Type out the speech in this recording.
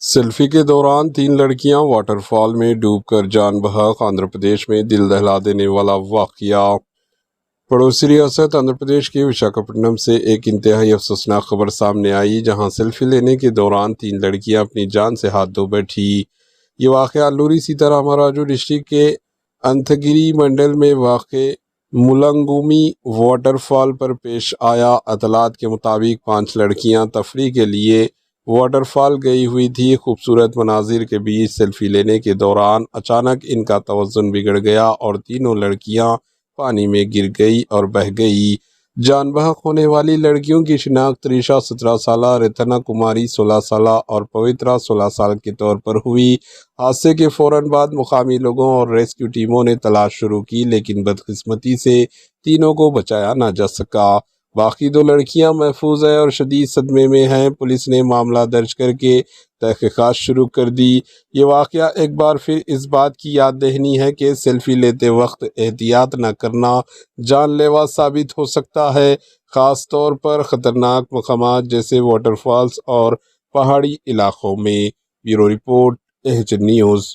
Selfie کے دوران 3 لڑکیاں واٹر فال میں ڈوب کر جان بحق۔ آندھرا پردیش میں دل دہلا دینے والا واقعہ۔ پڑوسی ریاست آندھرا پردیش کے وشاکھاپٹنم سے ایک انتہائی افسوسناک خبر سامنے آئی، جہاں سیلفی لینے کے دوران 3 لڑکیاں اپنی جان سے ہاتھ دھو بیٹھی۔ یہ واقعہ الوری سیتارام راجو ڈسٹرکٹ کے انتھگیری منڈل میں واقع ملنگومی واٹر فال پر پیش آیا۔ اطلاعات کے مطابق 5 لڑکیاں تفریح کے لیے واٹر فال گئی ہوئی تھی۔ خوبصورت مناظر کے بیچ سیلفی لینے کے دوران اچانک ان کا توازن بگڑ گیا اور تینوں لڑکیاں پانی میں گر گئی اور بہہ گئی۔ جان بحق ہونے والی لڑکیوں کی شناخت تریشا 17 سالہ، رتنا کماری 16 سالہ اور پوترا 16 سال کے طور پر ہوئی۔ حادثے کے فوراً بعد مقامی لوگوں اور ریسکیو ٹیموں نے تلاش شروع کی، لیکن بدقسمتی سے تینوں کو بچایا نہ جا سکا۔ باقی 2 لڑکیاں محفوظ ہیں اور شدید صدمے میں ہیں۔ پولیس نے معاملہ درج کر کے تحقیقات شروع کر دی۔ یہ واقعہ ایک بار پھر اس بات کی یاد دہانی ہے کہ سیلفی لیتے وقت احتیاط نہ کرنا جان لیوا ثابت ہو سکتا ہے، خاص طور پر خطرناک مقامات جیسے واٹر فالز اور پہاڑی علاقوں میں۔ Bureau report, H news.